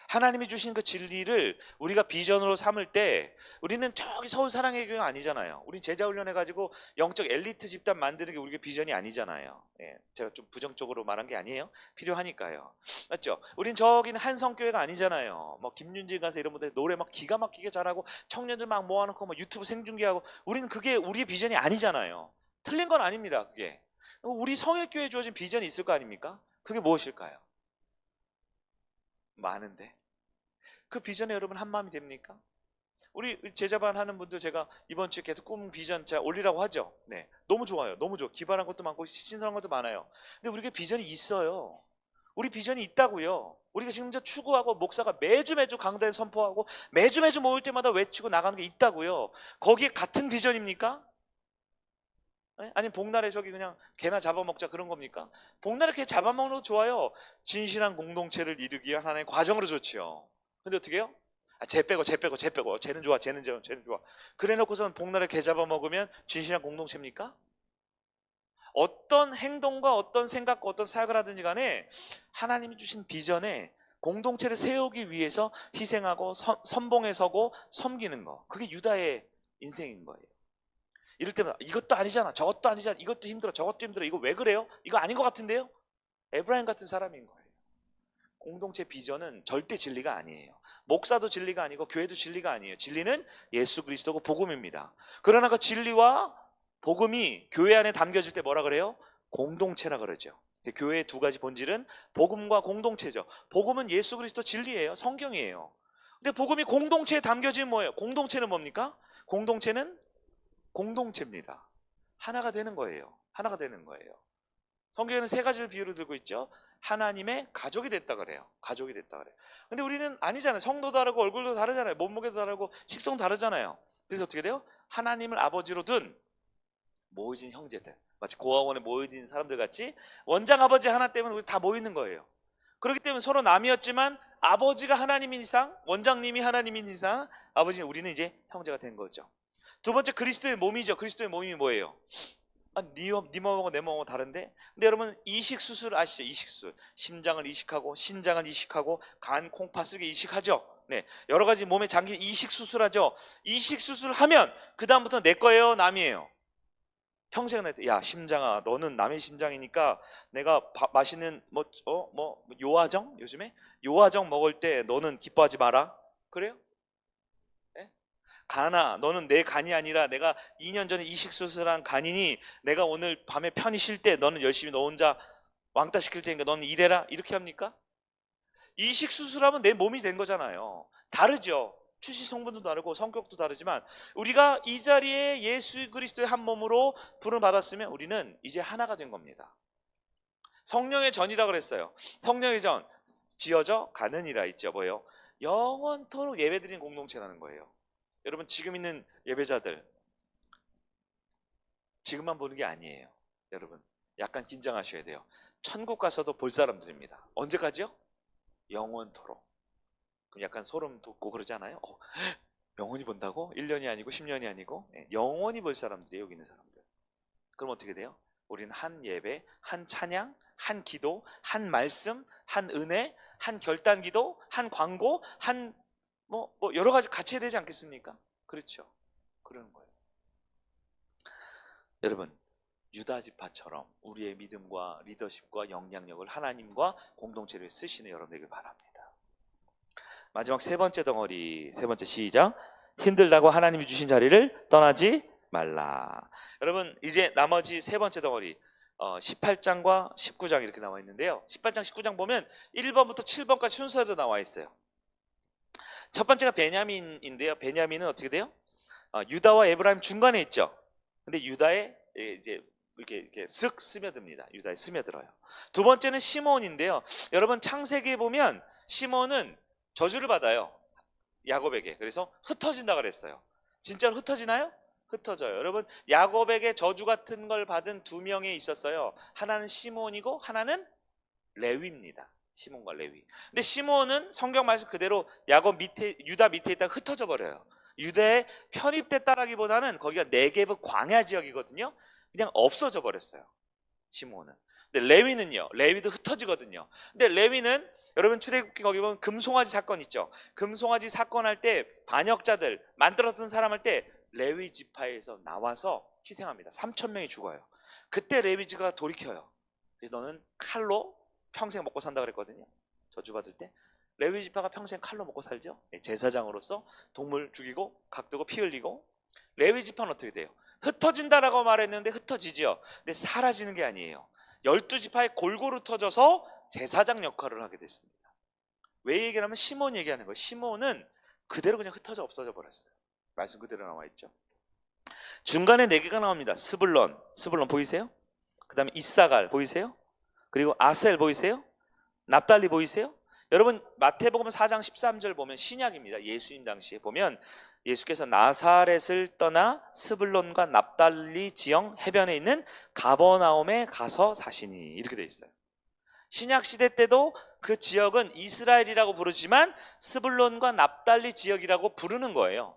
하나님이 주신 그 진리를 우리가 비전으로 삼을 때, 우리는 저기 서울 사랑의 교회가 아니잖아요. 우린 제자 훈련해가지고 영적 엘리트 집단 만드는 게 우리가 비전이 아니잖아요. 예, 제가 좀 부정적으로 말한 게 아니에요. 필요하니까요. 맞죠? 우린 저기는 한성교회가 아니잖아요. 뭐 김윤진 가서 이런 분들 노래 막 기가 막히게 잘하고 청년들 막 모아놓고 막 유튜브 생중계하고, 우리는 그게 우리의 비전이 아니잖아요. 틀린 건 아닙니다. 그게. 우리 성일교회에 주어진 비전이 있을 거 아닙니까? 그게 무엇일까요? 많은데 그 비전에 여러분 한마음이 됩니까? 우리 제자반 하는 분들 제가 이번 주에 계속 꿈 비전 자 올리라고 하죠. 네, 너무 좋아요. 너무 좋아. 기발한 것도 많고 신선한 것도 많아요. 근데 우리가 비전이 있어요. 우리 비전이 있다고요. 우리가 지금 추구하고 목사가 매주 강단에 선포하고 매주 모일 때마다 외치고 나가는 게 있다고요. 거기에 같은 비전입니까? 네? 아니면 복날에 저기 그냥 개나 잡아먹자 그런 겁니까? 복날에 개 잡아먹는 거 좋아요. 진실한 공동체를 이루기 위한 하나의 과정으로 좋지요. 근데 어떻게 해요? 쟤 빼고 쟤는 좋아. 그래 놓고서는 복날에 개 잡아먹으면 진실한 공동체입니까? 어떤 행동과 어떤 생각과 어떤 사역을 하든지 간에 하나님이 주신 비전에 공동체를 세우기 위해서 희생하고 선봉에 서고 섬기는 거, 그게 유다의 인생인 거예요. 이럴 때마다 이것도 아니잖아, 저것도 아니잖아, 이것도 힘들어, 저것도 힘들어, 이거 왜 그래요? 이거 아닌 것 같은데요? 에브라임 같은 사람인 거예요. 공동체 비전은 절대 진리가 아니에요. 목사도 진리가 아니고 교회도 진리가 아니에요. 진리는 예수 그리스도고 복음입니다. 그러나 그 진리와 복음이 교회 안에 담겨질 때 뭐라 그래요? 공동체라 그러죠. 교회의 두 가지 본질은 복음과 공동체죠. 복음은 예수 그리스도 진리예요. 성경이에요. 근데 복음이 공동체에 담겨지면 뭐예요? 공동체는 뭡니까? 공동체는 공동체입니다. 하나가 되는 거예요. 하나가 되는 거예요. 성경에는 세 가지를 비유로 들고 있죠. 하나님의 가족이 됐다 그래요. 가족이 됐다 그래요. 근데 우리는 아니잖아요. 성도 다르고 얼굴도 다르잖아요. 몸무게도 다르고 식성 다르잖아요. 그래서 어떻게 돼요? 하나님을 아버지로 둔 모여진 형제들, 마치 고아원에 모여진 사람들 같이 원장 아버지 하나 때문에 우리 다 모이는 거예요. 그렇기 때문에 서로 남이었지만 아버지가 하나님인 이상, 원장님이 하나님인 이상, 아버지는 우리는 이제 형제가 된 거죠. 두 번째, 그리스도의 몸이죠. 그리스도의 몸이 뭐예요? 네 몸하고 내 몸하고 다른데? 근데 여러분 이식 수술 아시죠? 이식 수술. 심장을 이식하고 신장을 이식하고 간, 콩팥 쓰게 이식하죠. 네, 여러 가지 몸에 장기 이식 수술하죠. 이식 수술하면 그 다음부터 내 거예요, 남이에요? 평생 야 심장아, 너는 남의 심장이니까 내가 마시는 요아정, 요즘에 요아정 먹을 때 너는 기뻐하지 마라. 그래요? 네? 간아, 너는 내 간이 아니라 내가 2년 전에 이식 수술한 간이니 내가 오늘 밤에 편히 쉴 때 너는 열심히 너 혼자 왕따 시킬 테니까 너는 일해라, 이렇게 합니까? 이식 수술하면 내 몸이 된 거잖아요. 다르죠. 출시 성분도 다르고 성격도 다르지만 우리가 이 자리에 예수 그리스도의 한 몸으로 부름 받았으면 우리는 이제 하나가 된 겁니다. 성령의 전이라 그랬어요. 성령의 전, 지어져 가는이라 있죠. 뭐예요? 영원토록 예배드리는 공동체라는 거예요. 여러분, 지금 있는 예배자들 지금만 보는 게 아니에요. 여러분, 약간 긴장하셔야 돼요. 천국 가서도 볼 사람들입니다. 언제까지요? 영원토록. 그럼 약간 소름 돋고 그러잖아요. 영원히 본다고? 1년이 아니고 10년이 아니고 영원히 볼 사람들이에요. 여기 있는 사람들. 그럼 어떻게 돼요? 우리는 한 예배, 한 찬양, 한 기도, 한 말씀, 한 은혜, 한 결단 기도, 한 광고, 한 여러 가지 같이 해야 되지 않겠습니까? 그렇죠. 그러는 거예요. 여러분, 유다 지파처럼 우리의 믿음과 리더십과 영향력을 하나님과 공동체를 쓰시는 여러분에게 바랍니다. 마지막 세 번째 덩어리, 세 번째 시작. 힘들다고 하나님이 주신 자리를 떠나지 말라. 여러분, 이제 나머지 세 번째 덩어리 18장과 19장 이렇게 나와 있는데요. 18장 19장 보면 1번부터 7번까지 순서대로 나와 있어요. 첫 번째가 베냐민인데요. 베냐민은 어떻게 돼요? 유다와 에브라임 중간에 있죠. 근데 유다에 이제 이렇게 쓱 스며듭니다. 유다에 스며들어요. 두 번째는 시몬인데요. 여러분, 창세기에 보면 시몬은 저주를 받아요. 야곱에게. 그래서 흩어진다 그랬어요. 진짜로 흩어지나요? 흩어져요. 여러분, 야곱에게 저주 같은 걸 받은 두 명이 있었어요. 하나는 시몬이고 하나는 레위입니다. 시몬과 레위. 근데 시몬은 성경 말씀 그대로 야곱 밑에, 유다 밑에 있다가 흩어져 버려요. 유다에 편입됐다라기보다는 거기가 네게브 광야 지역이거든요. 그냥 없어져 버렸어요. 시몬은. 근데 레위는요. 레위도 흩어지거든요. 근데 레위는 여러분, 출애굽기 거기 보면 금송아지 사건 있죠. 금송아지 사건 할 때 반역자들 만들었던 사람 할 때 레위 지파에서 나와서 희생합니다. 3,000명이 죽어요. 그때 레위지가 돌이켜요. 그래서 너는 칼로 평생 먹고 산다 그랬거든요. 저주받을 때 레위 지파가 평생 칼로 먹고 살죠. 제사장으로서 동물 죽이고 각두고 피 흘리고. 레위 지파는 어떻게 돼요? 흩어진다라고 말했는데 흩어지죠. 근데 사라지는 게 아니에요. 12지파에 골고루 터져서 제사장 역할을 하게 됐습니다. 왜 얘기하면 시몬 얘기하는 거예요. 시몬은 그대로 그냥 흩어져 없어져 버렸어요. 말씀 그대로 나와 있죠. 중간에 네 개가 나옵니다. 스불론 보이세요? 그 다음에 이사갈 보이세요? 그리고 아셀 보이세요? 납달리 보이세요? 여러분, 마태복음 4장 13절 보면 신약입니다. 예수님 당시에 보면 예수께서 나사렛을 떠나 스불론과 납달리 지형 해변에 있는 가버나움에 가서 사시니, 이렇게 되어 있어요. 신약 시대 때도 그 지역은 이스라엘이라고 부르지만 스불론과 납달리 지역이라고 부르는 거예요.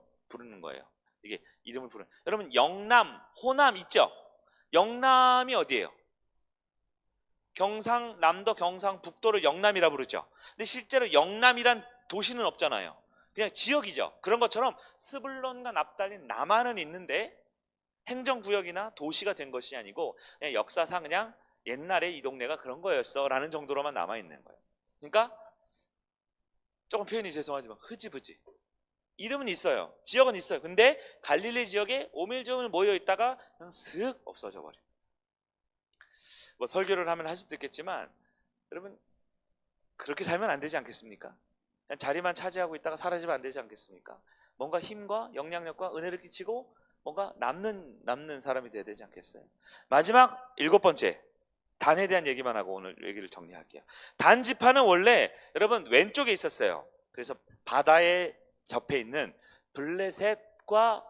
이게 이름을 부르는. 여러분, 영남, 호남 있죠? 영남이 어디예요? 경상남도, 경상북도를 영남이라 부르죠. 근데 실제로 영남이란 도시는 없잖아요. 그냥 지역이죠. 그런 것처럼 스불론과 납달리 남한은 있는데 행정구역이나 도시가 된 것이 아니고 그냥 역사상 그냥 옛날에 이 동네가 그런 거였어 라는 정도로만 남아있는 거예요. 그러니까 조금 표현이 죄송하지만 흐지부지. 이름은 있어요. 지역은 있어요. 근데 갈릴리 지역에 오밀조밀 모여있다가 그냥 슥 없어져 버려요. 설교를 하면 할 수도 있겠지만 여러분, 그렇게 살면 안 되지 않겠습니까? 그냥 자리만 차지하고 있다가 사라지면 안 되지 않겠습니까? 뭔가 힘과 영향력과 은혜를 끼치고 뭔가 남는 사람이 돼야 되지 않겠어요? 마지막 7번째, 단에 대한 얘기만 하고 오늘 얘기를 정리할게요. 단 지파는 원래 여러분 왼쪽에 있었어요. 그래서 바다의 옆에 있는 블레셋과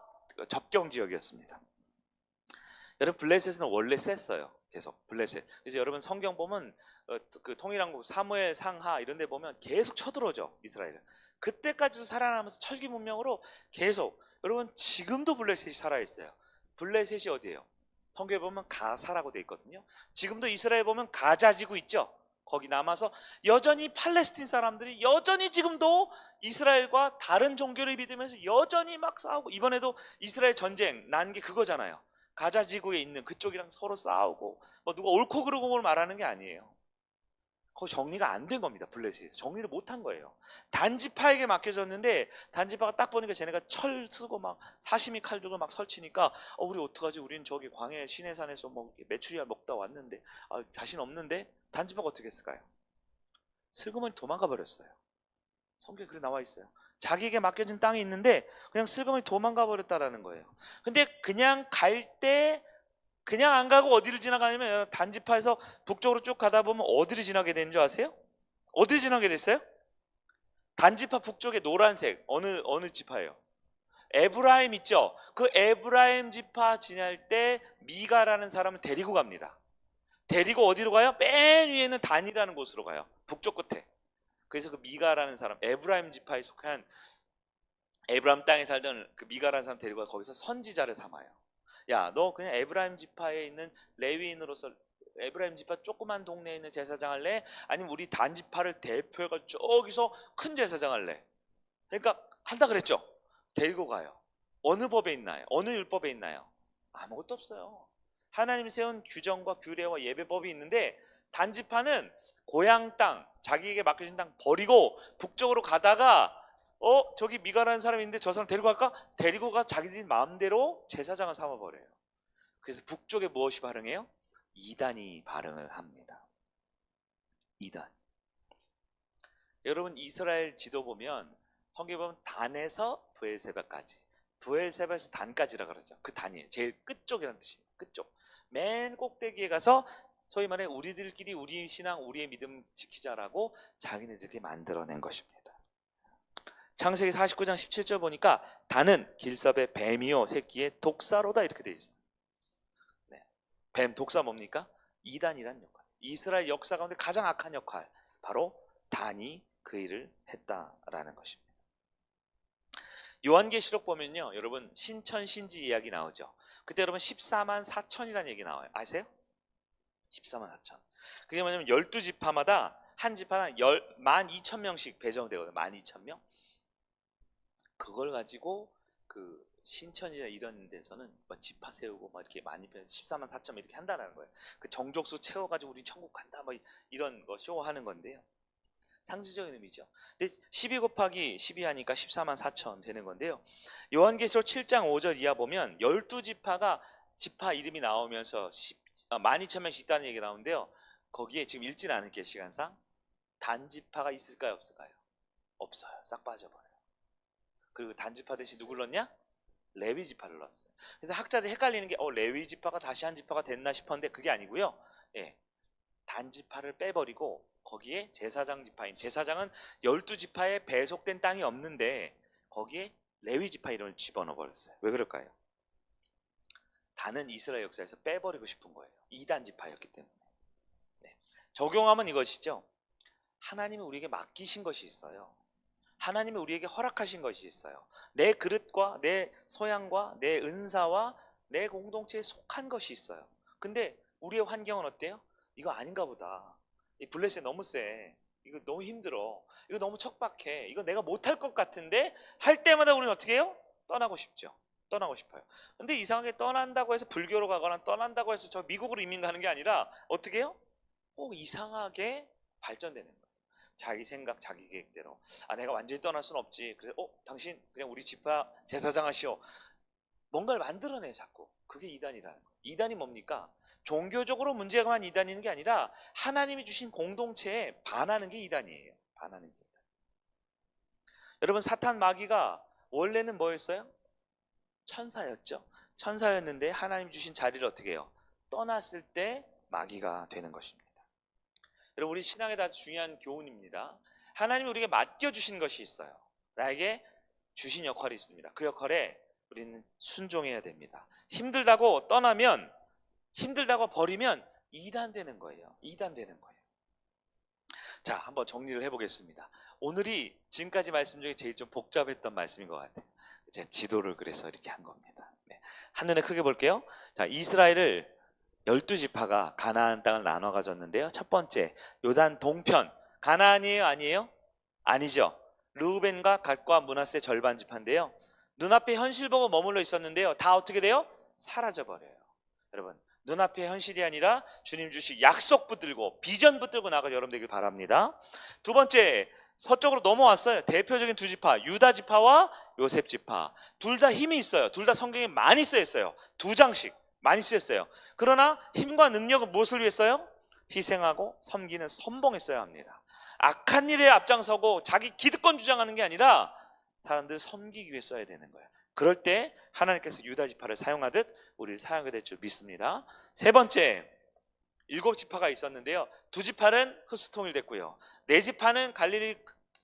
접경 지역이었습니다. 여러분, 블레셋은 원래 셌어요. 계속 블레셋. 그래서 여러분 성경 보면 그 통일왕국 사무엘 상하 이런 데 보면 계속 쳐들어오죠. 이스라엘은. 그때까지도 살아남으면서 철기 문명으로 계속. 여러분, 지금도 블레셋이 살아있어요. 블레셋이 어디예요? 성경에 보면 가사라고 돼 있거든요. 지금도 이스라엘 보면 가자지구 있죠. 거기 남아서 여전히 팔레스틴 사람들이 여전히 지금도 이스라엘과 다른 종교를 믿으면서 여전히 막 싸우고, 이번에도 이스라엘 전쟁 난 게 그거잖아요. 가자지구에 있는 그쪽이랑 서로 싸우고, 누가 옳고 그르고 뭘 말하는 게 아니에요. 거기 정리가 안 된 겁니다. 블레셋에서 정리를 못 한 거예요. 단지파에게 맡겨졌는데 단지파가 딱 보니까 쟤네가 철 쓰고 막 사시미 칼 들고 막 설치니까 우리 어떡하지? 우리는 저기 광해 시내산에서 뭐 메추리알 먹다 왔는데 자신 없는데. 단지파가 어떻게 했을까요? 슬그머니 도망가 버렸어요. 성경에 그렇게 나와 있어요. 자기에게 맡겨진 땅이 있는데 그냥 슬그머니 도망가 버렸다라는 거예요. 근데 그냥 갈 때 그냥 안 가고 어디를 지나가냐면 단지파에서 북쪽으로 쭉 가다 보면 어디를 지나게 되는 줄 아세요? 어디를 지나게 됐어요? 단지파 북쪽에 노란색 어느 지파예요? 에브라임 있죠? 그 에브라임 지파 지날 때 미가라는 사람을 데리고 갑니다. 데리고 어디로 가요? 맨 위에는 단이라는 곳으로 가요. 북쪽 끝에. 그래서 그 미가라는 사람, 에브라임 지파에 속한 에브라임 땅에 살던 그 미가라는 사람 데리고 가서 거기서 선지자를 삼아요. 야, 너 그냥 에브라임 지파에 있는 레위인으로서 에브라임 지파 조그만 동네에 있는 제사장 할래? 아니면 우리 단지파를 대표해서 저기서 큰 제사장 할래? 그러니까 한다 그랬죠. 데리고 가요. 어느 법에 있나요? 어느 율법에 있나요? 아무것도 없어요. 하나님이 세운 규정과 규례와 예배법이 있는데 단지파는 고향 땅, 자기에게 맡겨진 땅 버리고 북쪽으로 가다가 저기 미가라는 사람이 있는데 저 사람 데리고 갈까? 데리고 가 자기들이 마음대로 제사장을 삼아버려요. 그래서 북쪽에 무엇이 발흥해요? 이단이 발흥을 합니다. 이단. 여러분 이스라엘 지도 보면 성경에 보면 단에서 브엘세바까지, 브엘세바에서 단까지라 그러죠. 그 단이에요. 제일 끝쪽이라는 뜻입니다. 끝쪽. 맨 꼭대기에 가서 소위 말해 우리들끼리 우리 신앙, 우리의 믿음 지키자라고 자기네들끼리 만들어낸 것입니다. 창세기 49장 17절 보니까 단은 길섭의 뱀이요 새끼의 독사로다 이렇게 되어 있어요. 네. 뱀 독사 뭡니까? 이단이란 역할. 이스라엘 역사 가운데 가장 악한 역할, 바로 단이 그 일을 했다라는 것입니다. 요한계시록 보면요, 여러분 신천 신지 이야기 나오죠. 그때 여러분 14만 4천이라는 얘기 나와요. 아세요? 14만 4천. 그게 뭐냐면 12지파마다 한 지파당 12,000명씩 배정되거든요. 12,000명. 그걸 가지고 그 신천이나 이런 데서는 막 지파 세우고 막 이렇게 많이 14만 4천 이렇게 한다는 거예요. 그 정족수 채워가지고 우리 천국 간다 뭐 이런 거 쇼하는 건데요. 상징적인 의미죠. 근데 12 곱하기 12 하니까 14만 4천 되는 건데요. 요한계시록 7장 5절 이하 보면 12지파가 지파 이름이 나오면서 12,000명씩 있다는 얘기가 나오는데요. 거기에 지금 읽지는 않을게요. 시간상. 단지파가 있을까요? 없을까요? 없어요. 싹 빠져버려요. 그리고 단지파 대신 누굴 넣냐? 레위 지파를 넣었어요. 그래서 학자들이 헷갈리는 게 레위 지파가 다시 한 지파가 됐나 싶었는데 그게 아니고요. 예, 단지파를 빼버리고 거기에 제사장 지파인, 제사장은 12지파에 배속된 땅이 없는데 거기에 레위 지파 이름을 집어넣어 버렸어요. 왜 그럴까요? 단은 이스라엘 역사에서 빼버리고 싶은 거예요. 2단 지파였기 때문에. 네. 적용하면 이것이죠. 하나님이 우리에게 맡기신 것이 있어요. 하나님이 우리에게 허락하신 것이 있어요. 내 그릇과 내 소양과 내 은사와 내 공동체에 속한 것이 있어요. 근데 우리의 환경은 어때요? 이거 아닌가 보다. 이 블레셋 너무 세. 이거 너무 힘들어. 이거 너무 척박해. 이거 내가 못할 것 같은데 할 때마다 우리는 어떻게 해요? 떠나고 싶죠. 떠나고 싶어요. 근데 이상하게 떠난다고 해서 불교로 가거나 떠난다고 해서 저 미국으로 이민 가는 게 아니라 어떻게 해요? 꼭 이상하게 발전되는 거예요. 자기 생각, 자기 계획대로. 내가 완전히 떠날 수는 없지. 그래서 당신 그냥 우리 지파 제사장 하시오. 뭔가를 만들어내 자꾸. 그게 이단이라는 거예요. 이단이 뭡니까? 종교적으로 문제가만 이단이는 게 아니라 하나님이 주신 공동체에 반하는 게 이단이에요. 반하는 게 이단. 여러분 사탄 마귀가 원래는 뭐였어요? 천사였죠. 천사였는데 하나님 주신 자리를 어떻게 해요? 떠났을 때 마귀가 되는 것입니다. 여러분 우리 신앙에 아주 중요한 교훈입니다. 하나님이 우리에게 맡겨주신 것이 있어요. 나에게 주신 역할이 있습니다. 그 역할에 우리는 순종해야 됩니다. 힘들다고 떠나면, 힘들다고 버리면 이단되는 거예요. 이단되는 거예요. 자, 한번 정리를 해보겠습니다. 오늘이 지금까지 말씀 중에 제일 좀 복잡했던 말씀인 것 같아요. 제가 지도를 그래서 이렇게 한 겁니다. 네. 한눈에 크게 볼게요. 자, 이스라엘을 12지파가 가나안 땅을 나눠 가졌는데요. 첫 번째, 요단 동편. 가나안이에요? 아니에요? 아니죠. 르우벤과 갓과 므낫세 절반 지파인데요. 눈앞에 현실 보고 머물러 있었는데요. 다 어떻게 돼요? 사라져 버려요. 여러분, 눈앞의 현실이 아니라 주님 주신 약속 붙들고 비전 붙들고 나가 여러분 되길 바랍니다. 두 번째, 서쪽으로 넘어왔어요. 대표적인 두 지파, 유다 지파와 요셉 지파. 둘 다 힘이 있어요. 둘 다 성경에 많이 쓰였어요. 두 장씩 많이 쓰였어요. 그러나 힘과 능력은 무엇을 위해서요? 희생하고 섬기는 선봉에 써야 합니다. 악한 일에 앞장서고 자기 기득권 주장하는 게 아니라 사람들 섬기기 위해 써야 되는 거예요. 그럴 때 하나님께서 유다 지파를 사용하듯 우리를 사용하게 될 줄 믿습니다. 세 번째, 7지파가 있었는데요. 2지파는 흡수통일됐고요. 4지파는 갈릴리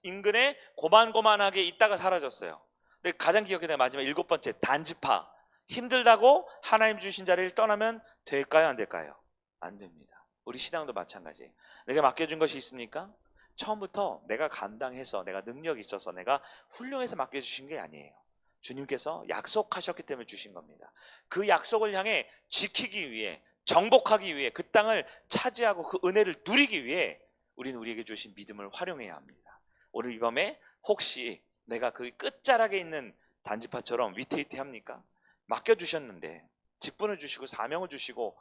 인근에 고만고만하게 있다가 사라졌어요. 근데 가장 기억에 남는 마지막 7번째 단지파. 힘들다고 하나님 주신 자리를 떠나면 될까요? 안 될까요? 안 됩니다. 우리 신앙도 마찬가지예요. 내가 맡겨준 것이 있습니까? 처음부터 내가 감당해서 내가 능력이 있어서 내가 훌륭해서 맡겨주신 게 아니에요. 주님께서 약속하셨기 때문에 주신 겁니다. 그 약속을 향해 지키기 위해 정복하기 위해 그 땅을 차지하고 그 은혜를 누리기 위해 우리는 우리에게 주신 믿음을 활용해야 합니다. 오늘 이 밤에 혹시 내가 그 끝자락에 있는 단지파처럼 위태위태합니까? 맡겨주셨는데 직분을 주시고 사명을 주시고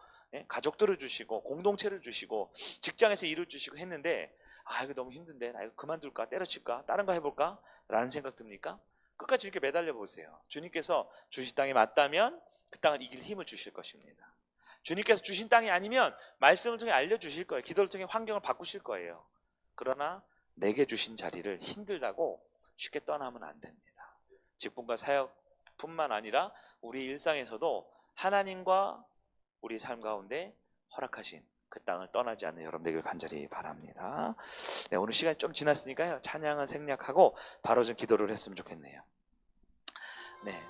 가족들을 주시고 공동체를 주시고 직장에서 일을 주시고 했는데 이거 너무 힘든데 나 이거 그만둘까 때려칠까 다른 거 해볼까 라는 생각 듭니까? 끝까지 이렇게 매달려 보세요. 주님께서 주신 땅이 맞다면 그 땅을 이길 힘을 주실 것입니다. 주님께서 주신 땅이 아니면 말씀을 통해 알려주실 거예요. 기도를 통해 환경을 바꾸실 거예요. 그러나 내게 주신 자리를 힘들다고 쉽게 떠나면 안 됩니다. 직분과 사역뿐만 아니라 우리 일상에서도 하나님과 우리 삶 가운데 허락하신 그 땅을 떠나지 않는 여러분 되길 간절히 바랍니다. 네, 오늘 시간이 좀 지났으니까요. 찬양은 생략하고 바로 좀 기도를 했으면 좋겠네요. 네.